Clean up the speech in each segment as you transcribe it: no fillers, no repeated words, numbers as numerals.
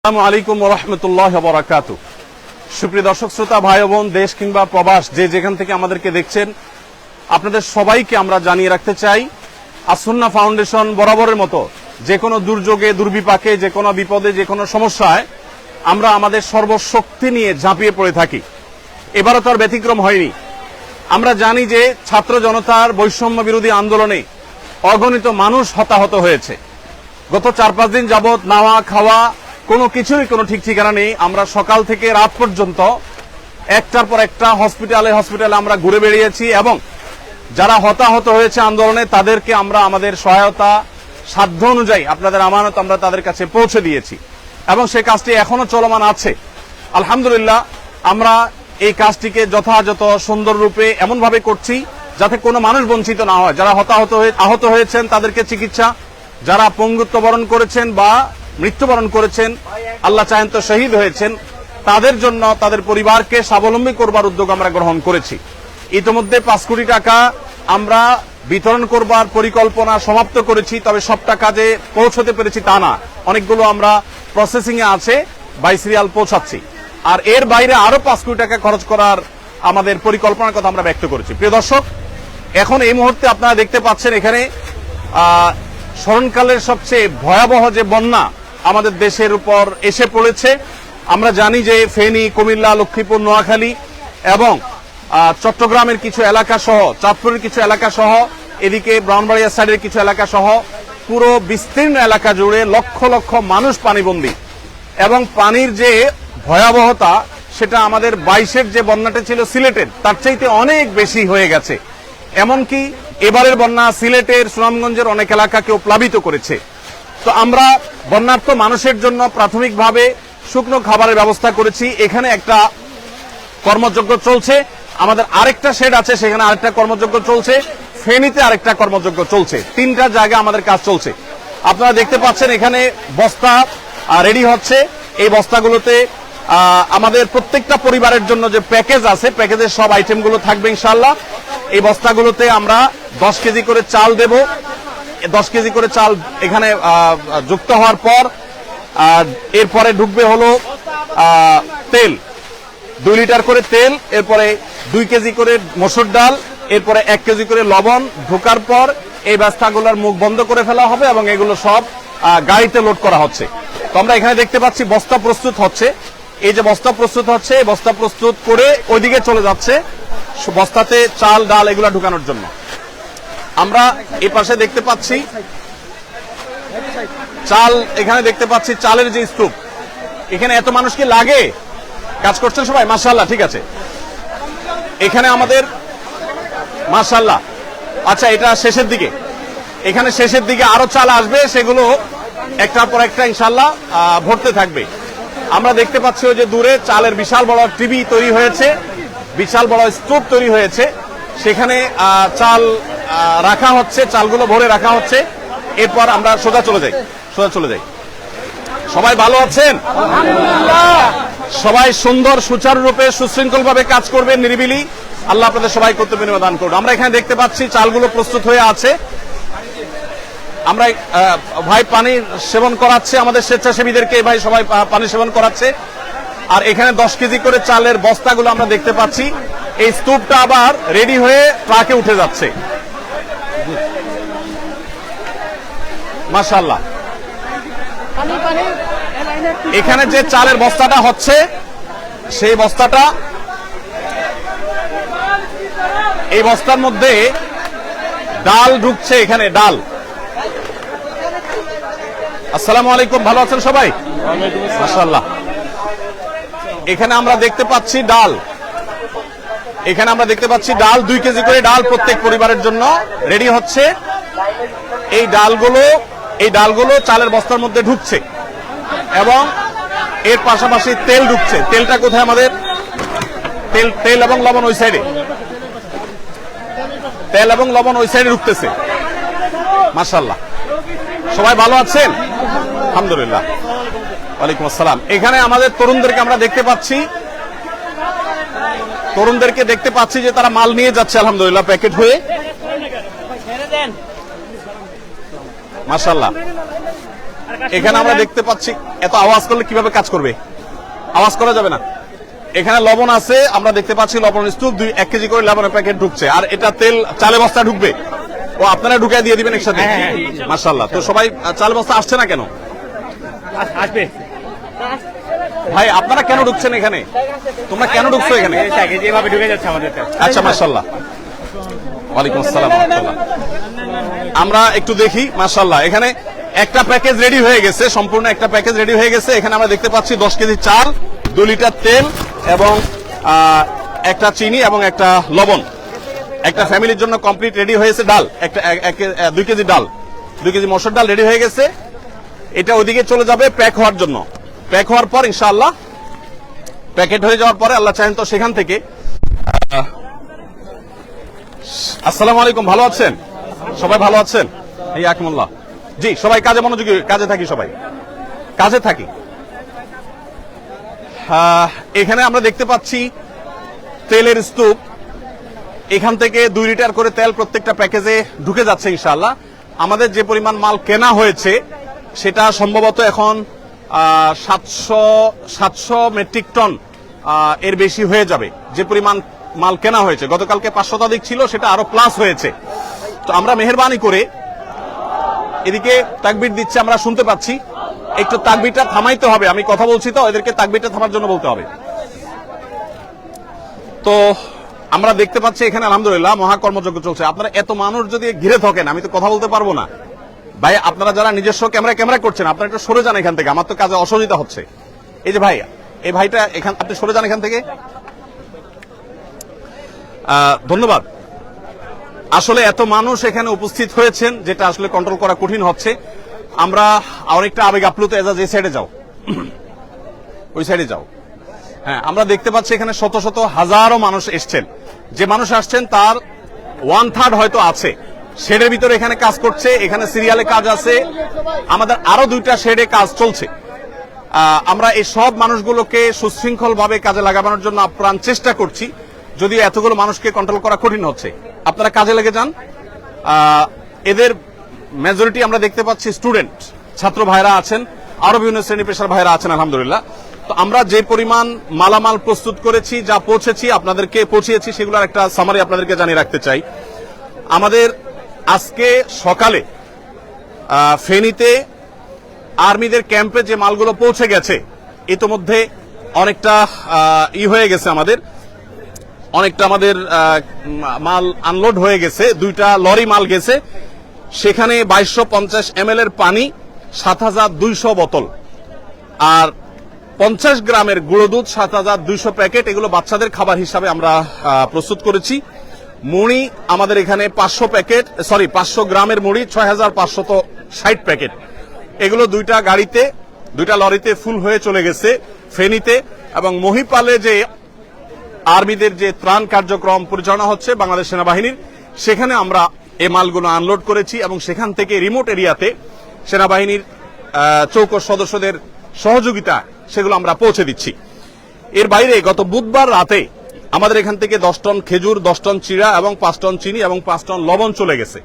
আসসালামু আলাইকুম ওয়া রাহমাতুল্লাহি ওয়া বারাকাতুহু। সুপ্রিয় দর্শক শ্রোতা ভাই ও বোন, দেশ কিংবা প্রবাস যে যেখান থেকে আমাদেরকে দেখছেন, আপনাদের সবাইকে আমরা জানিয়ে রাখতে চাই, আস-সুন্নাহ ফাউন্ডেশন বরাবরের মতো যে কোনো দুর্যোগে, দুর্বিপাকে, যে কোনো বিপদে, যে কোনো সমস্যায় আমরা আমাদের সর্বশক্তি নিয়ে ঝাঁপিয়ে পড়ে থাকি। এবারও তার ব্যতিক্রম হয়নি। আমরা জানি যে ছাত্র জনতার বৈষম্য বিরোধী আন্দোলনে অগণিত মানুষ হতাহত হয়েছে। গত 4-5 দিন যাবৎ নাওয়া খাওয়া কোনো কিছুরই কোনো ঠিক ঠিকানা নেই। আমরা সকাল থেকে রাত পর্যন্ত একটার পর একটা হসপিটালে আমরা ঘুরে বেরিয়েছি এবং যারা হতাহত হয়েছে আন্দোলনে তাদেরকে আমরা আমাদের সহায়তা সাধ্য অনুযায়ী, আপনাদের আমানত আমরা তাদের কাছে পৌঁছে দিয়েছি এবং সেই কাজটি এখনো চলমান আছে। আলহামদুলিল্লাহ, আমরা এই কাজটিকে যথাযথ সুন্দর রূপে এমনভাবে করছি যাতে কোনো মানুষ বঞ্চিত না হয়। যারা আহত হয়েছেন তাদেরকে চিকিৎসা, যারা পঙ্গুত্ব বরণ করেছেন বা মৃত্যুবরণ করেছেন, আল্লাহ চাহেন তো শহীদ হয়েছেন, তাদের জন্য তাদের পরিবারকে স্বাবলম্বী করবার উদ্যোগ আমরা গ্রহণ করেছি। ইতিমধ্যে 5 কোটি টাকা আমরা বিতরণ করবার পরিকল্পনা সমাপ্ত করেছি, তবে সব টাকা যে পৌঁছতে পেরেছি তা না। অনেকগুলো আমরা প্রসেসিং এ আছে, বাই সিরিয়াল পৌঁছাচ্ছি। আর এর বাইরে আরো 5 কোটি টাকা খরচ করার আমাদের পরিকল্পনার কথা আমরা ব্যক্ত করেছি। প্রিয় দর্শক, এখন এই মুহূর্তে আপনারা দেখতে পাচ্ছেন এখানে স্মরণকালের সবচেয়ে ভয়াবহ যে বন্যা আমাদের দেশের উপর এসে পড়েছে। আমরা জানি যে ফেনী, কুমিল্লা, লক্ষ্মীপুর, নোয়াখালী এবং চট্টগ্রামের কিছু এলাকা সহ, চাঁদপুরের কিছু এলাকা সহ, এদিকে ব্রাহ্মণবাড়িয়া সাইডের কিছু এলাকা সহ পুরো বিস্তীর্ণ এলাকা জুড়ে লক্ষ লক্ষ মানুষ পানিবন্দী এবং পানির যে ভয়াবহতা সেটা আমাদের 22-এর যে বন্যাটা ছিল সিলেটের তার চাইতে অনেক বেশি হয়ে গেছে। এমনকি এবারের বন্যা সিলেটের, সুনামগঞ্জের অনেক এলাকাকেও প্লাবিত করেছে। তো আমরা বন্যার্ত মানুষের জন্য প্রাথমিকভাবে শুকনো খাবারের ব্যবস্থা করেছি। এখানে একটা কর্মযজ্ঞ চলছে, আমাদের আরেকটা শেড আছে, সেখানে আরেকটা কর্মযজ্ঞ চলছে, ফেনীতে আরেকটা কর্মযজ্ঞ চলছে। 3টা জায়গায় আমাদের কাজ চলছে। আপনারা দেখতে পাচ্ছেন এখানে বস্তা রেডি হচ্ছে। এই বস্তাগুলোতে আমাদের প্রত্যেকটা পরিবারের জন্য যে প্যাকেজ আছে, প্যাকেজের সব আইটেমগুলো থাকবে ইনশাআল্লাহ। এই বস্তাগুলোতে আমরা 10 কেজি করে চাল দেব। 10 কেজি করে চাল এখানে যুক্ত হওয়ার পর এরপরে ঢুকবে হলো তেল, 2 লিটার করে তেল, এরপরে 2 কেজি করে মসুর ডাল, এরপরে 1 কেজি করে লবণ ঢোকার পর এই বস্তাগুলোর মুখ বন্ধ করে ফেলা হবে এবং এগুলো সব গাড়িতে লোড করা হচ্ছে। তো আমরা এখানে দেখতে পাচ্ছি বস্তা প্রস্তুত হচ্ছে। এই যে বস্তা প্রস্তুত হচ্ছে, এই বস্তা প্রস্তুত করে ওইদিকে চলে যাচ্ছে বস্তাতে চাল ডাল এগুলা ঢুকানোর জন্য। আমরা এই পাশে দেখতে পাচ্ছি চাল, এখানে দেখতে পাচ্ছি চালের যে স্তূপ। এখানে এত মানুষ কি লাগে? কাজ করছেন সবাই? মাশাআল্লাহ, ঠিক আছে। এখানে আমাদের মাশাআল্লাহ, আচ্ছা এটা শেষের দিকে, এখানে শেষের দিকে আরো চাল আসবে, সেগুলো একটার পর একটা ইনশাআল্লাহ ভরতে থাকবে। আমরা দেখতে পাচ্ছি ওই যে দূরে চালের বিশাল বড় টিভি তৈরি হয়েছে, বিশাল বড় স্তূপ তৈরি হয়েছে, সেখানে চাল রাখা হচ্ছে, চালগুলো ভরে রাখা হচ্ছে। এরপর আমরা সোজা চলে যাই। সবাই ভালো আছেন? সবাই সুন্দর সুচারুরূপে সুশৃঙ্খল ভাবে কাজ করবেন, নিরিবিলি। আল্লাহ আপনাদের সবাই কর্তব্য বিনিময় দান করুন। আমরা এখানে দেখতে পাচ্ছি চালগুলো প্রস্তুত হয়ে আছে। আমরা ভাই পানি সেবন করাচ্ছে আমাদের স্বেচ্ছাসেবীদেরকে, ভাই সবাই পানি সেবন করাচ্ছে। আর এখানে 10 কেজি করে চালের বস্তাগুলো আমরা দেখতে পাচ্ছি। এই স্তূপটা আবার রেডি হয়ে ট্রাকে উঠে যাচ্ছে। মাশাআল্লাহ, এখানে যে চালের বস্তাটা হচ্ছে সেই বস্তাটা, এই বস্তার মধ্যে ডাল ঢুকছে। এখানে ডাল। আসসালামু আলাইকুম, ভালো আছেন সবাই? মাশাআল্লাহ। এখানে আমরা দেখতে পাচ্ছি ডাল, এখানে আমরা দেখতে পাচ্ছি ডাল, 2 কেজি করে ডাল প্রত্যেক পরিবারের জন্য রেডি হচ্ছে। এই ডালগুলো চালের বস্তার মধ্যে ঢুকছে এবং এর পাশাপাশি তেল ঢুকছে। তেলটা কোথায় আমাদের? তেল এবং লবণ ওই সাইডে, তেল এবং লবণ ওই সাইডে ঢুকতেছে। মাশাআল্লাহ, সবাই ভালো আছেন? আলহামদুলিল্লাহ। ওয়ালাইকুম আসসালাম। এখানে আমাদের তরুণদেরকে আমরা দেখতে পাচ্ছি যে তারা মাল নিয়ে যাচ্ছে আলহামদুলিল্লাহ প্যাকেট হয়ে। মাশাআল্লাহ, এখানে আমরা দেখতে পাচ্ছি এত আওয়াজ করলে কিভাবে কাজ করবে, আওয়াজ করা যাবে না। এখানে লবণ আছে, আমরা দেখতে পাচ্ছি লবণ স্তূপ 1 কেজি করে লবণের প্যাকেট ঢুকছে, আর এটা তেল চালে বস্তা ঢুকবে, ও আপনারা ঢুকাই দিয়ে দিবেন একসাথে। মাশাআল্লাহ। তো সবাই চালে বস্তা আসছে না কেন? আসবে ভাই আপনারা কেন ঢুকছেন এখানে? তোমরা কেন ঢুকছো এখানে? যেভাবে ঢুকে যাচ্ছে আমাদের। আচ্ছা মাশাআল্লাহ। ওয়ালাইকুম আসসালাম ওয়া রাহমাতুল্লাহ। আমরা একটু দেখি। মাশাআল্লাহ, এখানে একটা প্যাকেজ রেডি হয়ে গেছে, সম্পূর্ণ একটা প্যাকেজ রেডি হয়ে গেছে। এখানে আমরা দেখতে পাচ্ছি 10 কেজি চাল, 2 লিটার তেল এবং একটা চিনি এবং একটা লবণ। একটা ফ্যামিলির জন্য কমপ্লিট রেডি হয়েছে। ডাল একটা 2 কেজি ডাল, 2 কেজি মসুর ডাল রেডি হয়ে গেছে। এটা ওইদিকে চলে যাবে প্যাক হওয়ার জন্য। প্যাক হওয়ার পর ইনশাআল্লাহ প্যাকেট হয়ে যাওয়ার পরে আল্লাহ চাহেন তো সেখান থেকে। আসসালামু আলাইকুম, ভালো আছেন সবাই? ভালো আছেন? এই আকমুল্লাহ। জি, সবাই কাজে মনোযোগী, কাজে থাকি, সবাই কাজে থাকি। এখানে আমরা দেখতে পাচ্ছি তেলের স্তূপ। এখান থেকে 2 লিটার করে তেল প্রত্যেকটা প্যাকেজে ঢুকে যাচ্ছে ইনশাআল্লাহ। আমাদের যে পরিমাণ মাল কেনা হয়েছে সেটা সম্ভবত এখন 700 মেট্রিক টন এর বেশি হয়ে যাবে। যে পরিমাণ মাল কেনা হয়েছে, গতকালকে 500 শতাধিক ছিল, সেটা আরো প্লাস হয়েছে। তো আমরা মেহেরবানি করে, এদিকে তাকবীর দিচ্ছে, আমরা শুনতে পাচ্ছি, একটু তাকবীরটা থামাইতে হবে। আমি কথা বলছি তো, এদেরকে তাকবীরটা থামার জন্য বলতে হবে। তো আমরা দেখতে পাচ্ছি এখানে আলহামদুলিল্লাহ মহাকর্মযজ্ঞ চলছে। আপনারা এত মানুষ যদি ঘিরে থাকেন, আমি তো কথা বলতে পারবো না। ভাই আপনারা যারা নিজস্ব ক্যামেরা করছেন, আপনারা একটু সরে যান এখান থেকে, আমার তো কাজে অসুবিধা হচ্ছে। এই যে ভাই, এই ভাইটা এখান, আপনি সরে যান এখান থেকে। ধন্যবাদ। আসলে এত মানুষ এখানে উপস্থিত হয়েছেন, যেটা আসলে কন্ট্রোল করা কঠিন হচ্ছে। আমরা অনেকটা আবেগ আপ্লুত। এজাজ এই সাইডে যাও, ওই সাইডে যাও। হ্যাঁ, আমরা দেখতে পাচ্ছি এখানে শত শত হাজারো মানুষ এসছেন। যে মানুষ আসছেন তার 1/3 হয়তো আছে শেডের ভিতরে এখানে কাজ করছে। এখানে সিরিয়ালে কাজ আছে, আমাদের আরো 2টা শেডে কাজ চলছে। আমরা এই সব মানুষগুলোকে সুশৃঙ্খল ভাবে কাজে লাগানোর জন্য আপ্রাণ চেষ্টা করছি, যদিও এতগুলো মানুষকে কন্ট্রোল করা কঠিন হচ্ছে। আপনারা কাজে লেগে যান। এদের মেজরিটি আমরা দেখতে পাচ্ছি স্টুডেন্ট, ছাত্র ভাইরা আছেন, আরো বিভিন্ন শ্রেণী পেশার ভাইরা আছেন আলহামদুলিল্লাহ। তো আমরা যে পরিমাণ মালামাল প্রস্তুত করেছি, যা পৌঁছেছি আপনাদেরকে পৌঁছিয়েছি, সেগুলোর একটা সামারি আপনাদেরকে জানিয়ে রাখতে চাই। আমাদের আজকে সকালে ফেনীতে আর্মিদের ক্যাম্পে যে মালগুলো পৌঁছে গেছে, ইতোমধ্যে অনেকটা হয়ে গেছে, আমাদের মাল আনলোড হয়ে গেছে। 2টা লরি মাল গেছে, সেখানে 2250 ml এর পানি, 7200 বোতল, আর 50 গ্রামের গুঁড়ো দুধ 7200 প্যাকেট। এগুলো বাচ্চাদের খাবার হিসাবে আমরা প্রস্তুত করেছি। মুড়ি আমাদের এখানে 500 গ্রামের মুড়ি 6560 প্যাকেট। এগুলো 2টা লরিতে ফুল হয়ে চলে গেছে ফেনীতে। এবং মহিপালে যে আর্মিদের যে ত্রাণ কার্যক্রম পরিচালনা হচ্ছে বাংলাদেশ সেনাবাহিনীর, সেখানে আমরা এই মালগুলো আনলোড করেছি এবং সেখান থেকে রিমোট এরিয়াতে সেনাবাহিনীর চৌকস সদস্যদের সহযোগিতা সেগুলো আমরা পৌঁছে দিচ্ছি। এর বাইরে গত বুধবার রাতে আমাদের এখান থেকে 10 টন খেজুর, 10 টন চিড়া এবং 5 টন চিনি এবং 5 টন লবণ চলে গেছে।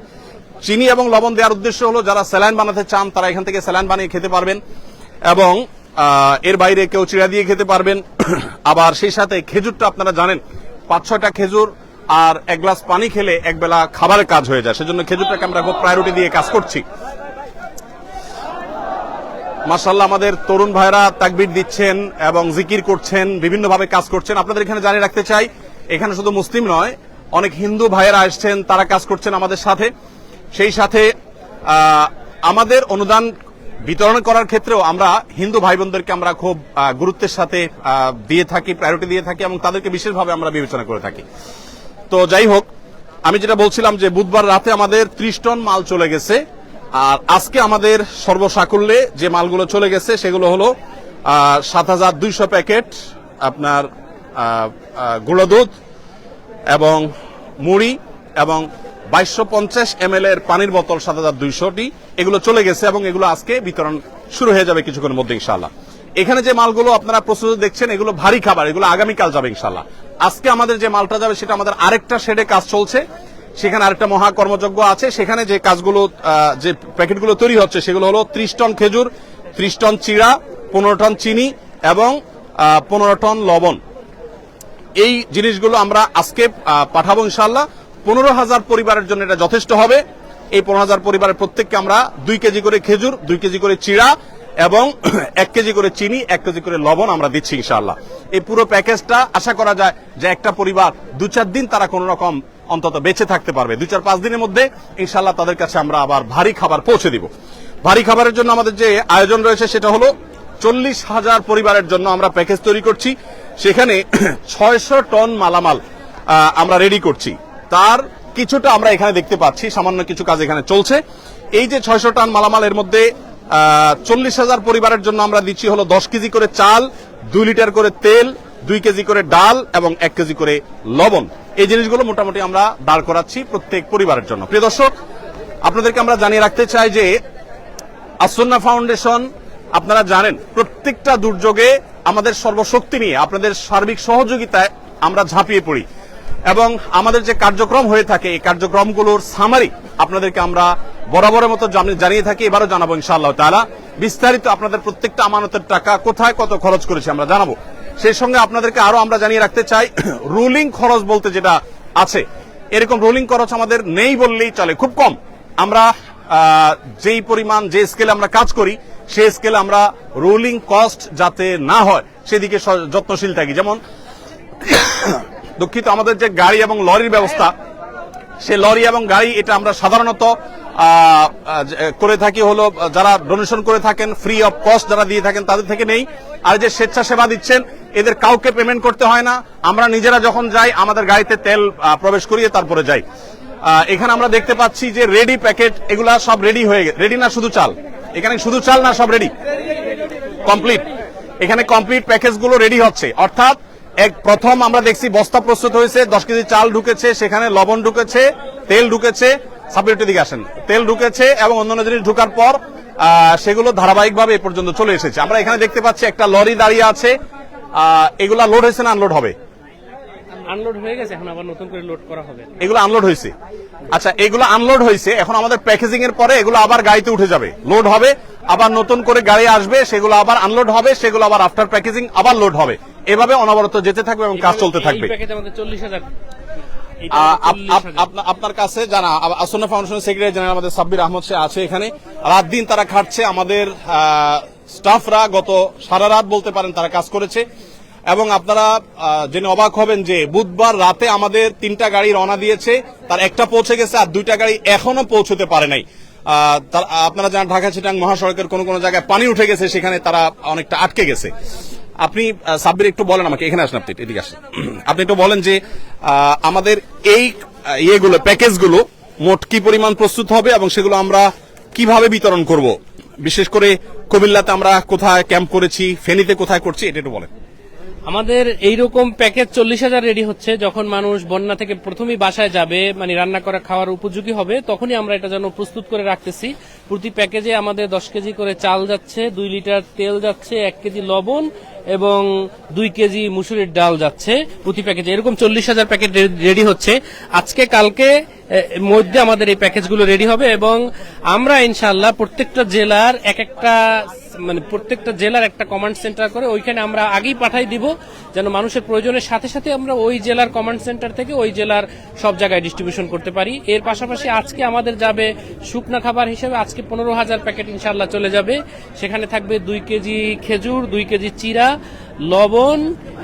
চিনি এবং লবণ দেওয়ার উদ্দেশ্য হলো যারা স্যালাইন বানাতে চান তারা এখান থেকে স্যালাইন বানিয়ে খেতে পারবেন, এবং এর বাইরে কেউ চিড়া দিয়ে খেতে পারবেন। আবার সেই সাথে খেজুরটা আপনারা জানেন 5-6টা খেজুর আর 1 গ্লাস পানি খেলে একবেলা খাবারের কাজ হয়ে যায়, সেজন্য খেজুরটাকে আমরা খুব প্রায়োরিটি দিয়ে কাজ করছি। মাশাআল্লাহ, আমাদের তরুণ ভাইরা তাকবীর দিচ্ছেন এবং জিকির করছেন, বিভিন্নভাবে কাজ করছেন। আপনাদের এখানে জানিয়ে রাখতে চাই, এখানে শুধু মুসলিম নয়, অনেক হিন্দু ভাইয়েরা আসছেন, তারা কাজ করছেন আমাদের সাথে। সেই সাথে আমাদের অনুদান বিতরণ করার ক্ষেত্রেও আমরা হিন্দু ভাই বোনদেরকে আমরা খুব গুরুত্বের সাথে দিয়ে থাকি, প্রায়োরিটি দিয়ে থাকি, এবং তাদেরকে বিশেষভাবে আমরা বিবেচনা করে থাকি। তো যাই হোক, আমি যেটা বলছিলাম যে বুধবার রাতে আমাদের 30 টন মাল চলে গেছে, আর আজকে আমাদের সর্বসাকুল্যে যে মালগুলো চলে গেছে সেগুলো হলো 7200 প্যাকেট আপনার গুঁড়ো দুধ এবং মুড়ি এবং 2250 ml এর পানির বোতল 7200টি, এগুলো চলে গেছে এবং এগুলো আজকে বিতরণ শুরু হয়ে যাবে কিছুক্ষণের মধ্যে ইনশাআল্লাহ। এখানে যে মালগুলো আপনারা প্রস্তুত দেখছেন এগুলো ভারী খাবার, এগুলো আগামীকাল যাবে ইনশাআল্লাহ। আজকে আমাদের যে মালটা যাবে সেটা আমাদের আরেকটা শেডে কাজ চলছে, সেখানে আরেকটা মহা কর্মযজ্ঞ আছে। সেখানে যে কাজগুলো যে প্যাকেটগুলো তৈরি হচ্ছে সেগুলো হলো 30 টন খেজুর, 30 টন চিড়া, 15 টন চিনি এবং 15 টন লবণ। এই জিনিসগুলো আমরা আজকে পাঠাবো ইনশাআল্লাহ। 15,000 পরিবারের জন্য এটা যথেষ্ট হবে। এই 15,000 পরিবারের প্রত্যেককে আমরা 2 কেজি করে খেজুর, 2 কেজি করে চিড়া এবং 1 কেজি করে চিনি, 1 কেজি করে লবণ আমরা দিচ্ছি ইনশাআল্লাহ। এই পুরো প্যাকেজটা আশা করা যায় যে একটা পরিবার 2-4 দিন তারা কোন রকম অন্তত বেঁচে থাকতে পারবে। 2-4-5 দিনের মধ্যে ইনশাআল্লাহ তাদের কাছে আমরা আবার ভারী খাবার পৌঁছে দিব। ভারী খাবারের জন্য আমাদের যে আয়োজন রয়েছে সেটা হলো 40,000 পরিবারের জন্য আমরা প্যাকেজ তৈরি করছি। সেখানে 600 টন মালামাল আমরা রেডি করছি। তার কিছুটা আমরা এখানে দেখতে পাচ্ছি, সামান্য কিছু কাজ এখানে চলছে। এই যে 600 টন মালামাল, এর মধ্যে 40,000 পরিবারের জন্য আমরা দিচ্ছি হলো 10 কেজি করে চাল, 2 লিটার করে তেল, 2 কেজি করে ডাল এবং 1 কেজি করে লবণ। এই জিনিসগুলো মোটামুটি আমরা দাঁড় করাচ্ছি প্রত্যেক পরিবারের জন্য। প্রিয় দর্শক, আপনাদেরকে আমরা জানিয়ে রাখতে চাই যে আসন্না ফাউন্ডেশন, আপনারা জানেন প্রত্যেকটা দুর্যোগে আমাদের সর্বশক্তি নিয়ে আপনাদের সার্বিক সহযোগিতায় আমরা ঝাঁপিয়ে পড়ি এবং আমাদের যে কার্যক্রম হয়ে থাকে এই কার্যক্রমগুলোর সামারি আপনাদেরকে আমরা বরাবরের মতো জানিয়ে থাকি, এবারও জানাবো ইনশাআল্লাহ তাআলা। বিস্তারিত আপনাদের প্রত্যেকটা আমানতের টাকা কোথায় কত খরচ করেছে আমরা জানাবো। সেই সঙ্গে আপনাদেরকে আরো আমরা জানিয়ে রাখতে চাই, রুলিং খরচ বলতে যেটা আছে, এরকম রুলিং খরচ আমাদের নেই বললেই চলে, খুব কম। আমরা যেই পরিমাণ যে স্কেলে আমরা কাজ করি সেই স্কেলে আমরা রুলিং কস্ট যাতে না হয় সেদিকে যত্নশীল থাকি। যেমন দুঃখিত, আমাদের যে গাড়ি এবং লরির ব্যবস্থা, সে লরি এবং গাড়ি এটা আমরা সাধারণত করে থাকি হলো যারা ডোনেশন করে থাকেন, ফ্রি অফ কস্ট যারা দিয়ে থাকেন তাদের থেকে নেই। আর যে স্বেচ্ছাসেবা দিচ্ছেন এদের কাউকে পেমেন্ট করতে হয় না। আমরা নিজেরা যখন যাই আমাদের গাড়িতে তেল প্রবেশ করিয়ে তারপরে যাই। এখানে আমরা দেখতে পাচ্ছি যে রেডি প্যাকেট, এগুলা সব রেডি হয়ে গেছে। রেডি না শুধু চাল? এখানে শুধু চাল না, সব রেডি কমপ্লিট। এখানে কমপ্লিট প্যাকেজ গুলো রেডি হচ্ছে। অর্থাৎ প্রথম আমরা দেখছি বস্তা প্রস্তুত হয়েছে, 10 কেজি চাল ঢুকেছে, সেখানে লবণ ঢুকেছে, তেল ঢুকেছে, সাবজেক্টের দিকে আসেন, তেল ঢুকেছে এবং অন্যান্য জিনিস ঢোকার পর সেগুলো ধারাবাহিকভাবে এ পর্যন্ত চলে এসেছে। আমরা এখানে দেখতে পাচ্ছি একটা লরি দাঁড়িয়ে আছে। এগুলা লোড হয়েছে না আনলোড হবে? আনলোড হয়ে গেছে, এখন আবার নতুন করে লোড করা হবে। এগুলো আনলোড হয়েছে। আচ্ছা, এগুলো আনলোড হয়েছে, এখন আমাদের প্যাকেজিং এর পরে এগুলো আবার গাড়িতে উঠে যাবে, লোড হবে, আবার নতুন করে গাড়ি আসবে, সেগুলো আবার আনলোড হবে, সেগুলো আবার আফটার প্যাকেজিং আবার লোড হবে। এভাবে অনবরত যেতে থাকবে এবং কাজ চলতে থাকবে। এই প্যাকেজ আমাদের 40,000। আপনার কাছে জানা আসন্না ফাউন্ডেশনের সেক্রেটারি জেনারেল আমাদের সাব্বির আহমদ সে আছে এখানে। রাত দিন তারা খাটছে, আমাদের স্টাফরা গত সারা রাত বলতে পারেন তারা কাজ করেছে। এবং আপনারা জেনে অবাক হবেন যে বুধবার রাতে আমাদের 3টা গাড়ি রওনা দিয়েছে, তার একটা পৌঁছে গেছে আর 2টা গাড়ি এখনো পৌঁছতে পারে নাই। আপনারা জানেন ঢাকা চিটাং মহাসড়কের কোন কোন জায়গায় পানি উঠে গেছে, সেখানে তারা অনেকটা আটকে গেছে। আপনি সাব্বির একটু বলেন আমাকে, এখানে আসেন, আপনি এদিকে আসেন, আপনি একটু বলেন যে আমাদের এই ইয়েগুলো প্যাকেজগুলো মোট কি পরিমাণ প্রস্তুত হবে এবং সেগুলো আমরা কিভাবে বিতরণ করব, বিশেষ করে কুমিল্লাতে আমরা কোথায় ক্যাম্প করেছি, ফেনীতে কোথায় করছি, এটা একটু বলেন। আমাদের এইরকম প্যাকেজ 40,000 রেডি হচ্ছে। যখন মানুষ বন্যা থেকে প্রথমেই বাসায় যাবে, মানে রান্না করা খাওয়ার উপযোগী হবে, তখনই আমরা এটা যেন প্রস্তুত করে রাখতেছি। প্রতি প্যাকেজে আমাদের 10 কেজি করে চাল যাচ্ছে, 2 লিটার তেল যাচ্ছে, 1 কেজি লবণ এবং 2 কেজি মুসুরির ডাল যাচ্ছে প্রতি প্যাকেজে। এরকম 40,000 প্যাকেট রেডি হচ্ছে। আজকে কালকে মধ্যে আমাদের এই প্যাকেজগুলো রেডি হবে এবং আমরা ইনশাআল্লাহ প্রত্যেকটা জেলার প্রত্যেকটা জেলার একটা কমান্ড সেন্টার করে ওইখানে আমরা আগেই পাঠাই দিব, যেন মানুষের প্রয়োজনের সাথে সাথে আমরা ওই জেলার কমান্ড সেন্টার থেকে ওই জেলার সব জায়গায় ডিস্ট্রিবিউশন করতে পারি। এর পাশাপাশি আজকে আমাদের যাবে শুকনা খাবার হিসেবে, আজকে 15,000 প্যাকেট ইনশাআল্লাহ চলে যাবে। সেখানে থাকবে 2 কেজি খেজুর, 2 কেজি চিরা, লবণ,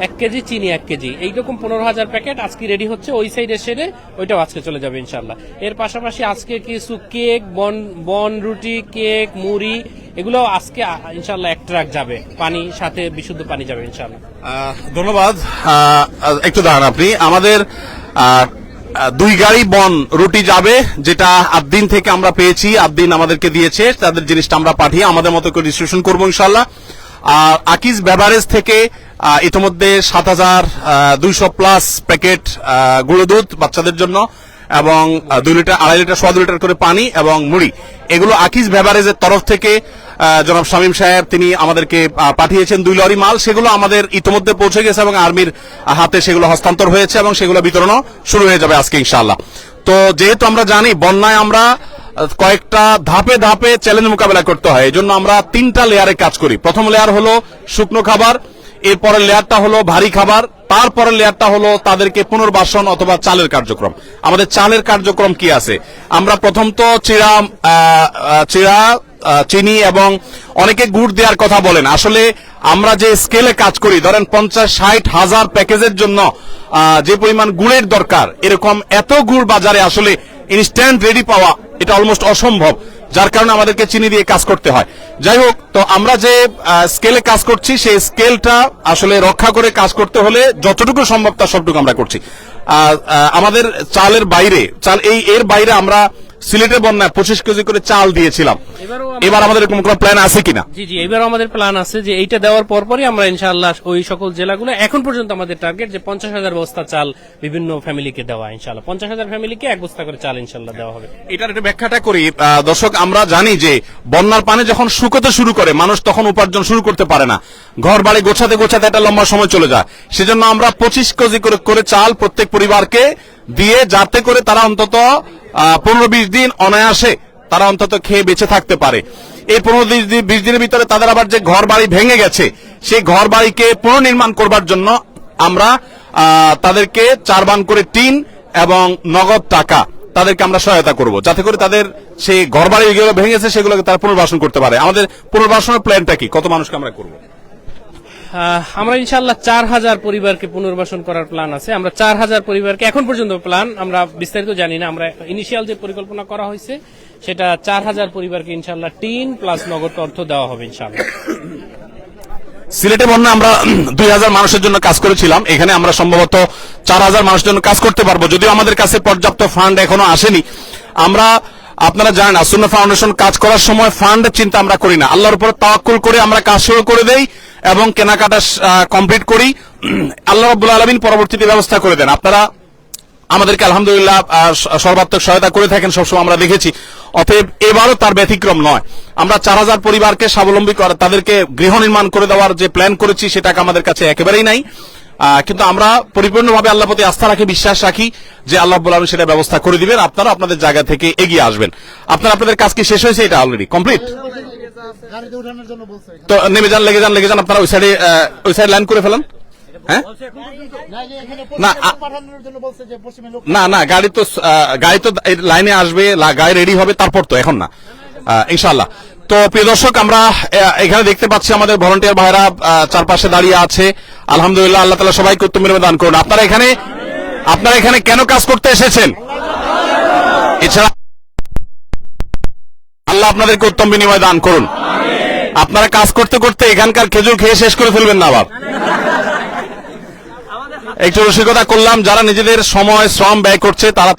1 কেজি চিনি, 1 কেজি, এইরকম 15,000 প্যাকেট আজকে রেডি হচ্ছে। ওই সাইডে সেরে ওইটাও আজকে চলে যাবে ইনশাআল্লাহ। এর পাশাপাশি আজকে কিছু কেক, বন রুটি, কেক, মুড়ি, এগুলো আজকে ইনশাআল্লাহ 1 ট্রাক যাবে। পানি সাথে বিশুদ্ধ পানি যাবে ইনশাআল্লাহ। ধন্যবাদ। একটু দাঁড়ান আপনি, আমাদের 2 গাড়ি বন রুটি যাবে, যেটা আদ্দিন থেকে আমরা পেয়েছি, আদ্দিন আমাদেরকে দিয়েছে, তাদের জিনিসটা আমরা পাঠিয়ে আমাদের মতো করে ডিস্ট্রিবিউশন করবো ইনশাআল্লাহ। আর আকিজ বেভারেজ থেকে ইতিমধ্যে 7,200 প্লাস প্যাকেট গুঁড়ো দুধ বাচ্চাদের জন্য এবং 2 লিটার, 2.5 লিটার, 2.25 লিটার করে পানি এবং মুড়ি, এগুলো আকিজ বেভারেজের তরফ থেকে জনাব শামীম সাহেব তিনি আমাদেরকে পাঠিয়েছেন 2 লরি মাল। সেগুলো আমাদের ইতিমধ্যে পৌঁছে গেছে এবং আর্মির হাতে সেগুলো হস্তান্তর হয়েছে এবং সেগুলো বিতরণও শুরু হয়ে যাবে আজকে ইনশাআল্লাহ। তো যেহেতু আমরা জানি বন্যায় আমরা কয়েকটা ধাপে ধাপে চ্যালেঞ্জ মোকাবেলা করতে হয়, এই জন্য আমরা 3টা লেয়ারে কাজ করি। প্রথম লেয়ার হলো শুকনো খাবার, এরপরের লেয়ারটা হলো ভারী খাবার, তারপরের লেয়ারটা হলো তাদেরকে পুনর্বাসন অথবা চালের কার্যক্রম। আমাদের চালের কার্যক্রম কি আছে? আমরা প্রথম তো চিড়া, চিনি এবং অনেকে গুড় দেওয়ার কথা বলেন। আসলে আমরা যে স্কেলে কাজ করি, ধরেন 50-60 হাজার প্যাকেজের জন্য যে পরিমাণ গুড়ের দরকার, এরকম এত গুড় বাজারে আসলে ইনস্ট্যান্ট রেডি পাওয়া এটা অলমোস্ট অসম্ভব, যার কারণে আমাদেরকে চিনি দিয়ে কাজ করতে হয়। যাই হোক, তো আমরা যে স্কেলে কাজ করছি সেই স্কেলটা আসলে রক্ষা করে কাজ করতে হলে যতটুকু সম্ভব তার সবটুকু আমরা করছি। আমাদের চালের বাইরে এর বাইরে আমরা সিলেটের বন্যায় 25 কেজি করে চাল দিয়েছিলাম। এবার আমাদের এরকম কোনো প্ল্যান আছে কিনা? জি জি, এবারও আমাদের প্ল্যান আছে যে এইটা দেওয়ার পরপরই আমরা ইনশাআল্লাহ ওই সকল জেলাগুলো, এখন পর্যন্ত আমাদের টার্গেট যে 50,000 বস্তা চাল বিভিন্ন ফ্যামিলিকে দেওয়া, ইনশাআল্লাহ 50,000 ফ্যামিলিকে 1 বস্তা করে চাল ইনশাআল্লাহ দেওয়া হবে। এটার একটু ব্যাখ্যাটা করি দর্শক। আমরা জানি যে বন্যার পানি যখন শুকোতে শুরু করে মানুষ তখন উপার্জন শুরু করতে পারে না, ঘর বাড়ি গোছাতে গোছাতে একটা লম্বা সময় চলে যায়। সেজন্য আমরা 25 কেজি করে চাল প্রত্যেক পরিবারকে দিয়ে, যাতে করে তারা অন্তত 15-20 দিন অনায়াসে তারা অন্তত খেয়ে বেঁচে থাকতে পারে। এই 15-20 দিনের ভিতরে তাদের আবার যে ঘর বাড়ি ভেঙে গেছে সেই ঘর বাড়িকে পুনর্নির্মাণ করবার জন্য আমরা তাদেরকে 4 বান করে টিন এবং নগদ টাকা তাদেরকে আমরা সহায়তা করব, যাতে করে তাদের সেই ঘর বাড়ি যেগুলো ভেঙেছে সেগুলোকে তারা পুনর্বাসন করতে পারে। আমাদের পুনর্বাসনের প্ল্যানটা কি? কত মানুষকে আমরা করব? আমরা ইনশাআল্লাহ 4,000 পরিবারকে পুনর্বাসন করার প্ল্যান আছে। আমরা 4,000 পরিবারকে, এখন পর্যন্ত প্ল্যান, আমরা বিস্তারিত জানি না, আমরা ইনিশিয়াল যে পরিকল্পনা করা হয়েছে সেটা 4,000 পরিবারকে ইনশাআল্লাহ টিন প্লাস নগদ অর্থ দেওয়া হবে ইনশাআল্লাহ। সিলেটে বন্যা আমরা 2,000 মানুষের জন্য কাজ করেছিলাম, এখানে আমরা সম্ভবত 4,000 মানুষের জন্য কাজ করতে পারবো, যদিও আমাদের কাছে পর্যাপ্ত ফান্ড এখনো আসেনি। আমরা, আপনারা জানেন, আসুন্নাহ ফাউন্ডেশন কাজ করার সময় ফান্ডের চিন্তা আমরা করি না, আল্লাহর উপর তাওয়াক্কুল করে আমরা কাজ শুরু করে দেই এবং কেনাকাটা কমপ্লিট করি। আল্লাহ রাব্বুল আলামিন পরবর্তীতে ব্যবস্থা করে দেন। আপনারা আমাদেরকে আলহামদুলিল্লাহ সর্বাত্মক সহায়তা করে থাকেন, সবসময় আমরা দেখেছি। অতএব এবারও তার ব্যতিক্রম নয়। আমরা 4,000 পরিবারকে স্বাবলম্বী করে তাদেরকে গৃহ নির্মাণ করে দেওয়ার যে প্ল্যান করেছি সেটাকে আমাদের কাছে একেবারেই নাই, কিন্তু আমরা পরিপূর্ণভাবে আল্লাহর প্রতি আস্থা রাখি, বিশ্বাস রাখি যে আল্লাহ রাব্বুল আলামিন সেটা ব্যবস্থা করে দিবেন। আপনারা আপনাদের জায়গা থেকে এগিয়ে আসবেন। আপনাদের কাজ কি শেষ হয়েছে? এটা অলরেডি কমপ্লিট। তো নেমে যান, লেগে যান, আপনারা ওই সাইড লাইন করে ফেলেন। হ্যাঁ, না, গাড়ি তো লাইনে আসবে, গাড়ি রেডি হবে, তারপর তো, এখন না, ইনশাআল্লাহ। তো প্রিয় দর্শক, আমরা এখানে দেখতে পাচ্ছি আমাদের ভলান্টিয়ার ভাইরা চারপাশে দাঁড়িয়ে আছে। আলহামদুলিল্লাহ, আল্লাহ তাআলা সবাইকে উত্তম বিনিময় দান করুন। আপনারা এখানে কেন কাজ করতে এসেছেন? এছাড়া আল্লাহ আপনাদেরকে উত্তম বিনিময় দান করুন। আপনারা কাজ করতে করতে এখানকার খেজুর খেয়ে শেষ করে ফেলবেন না আবার। একটু রসিকতা করলাম, যারা নিজেদের সময় শ্রম ব্যয় করছে তারা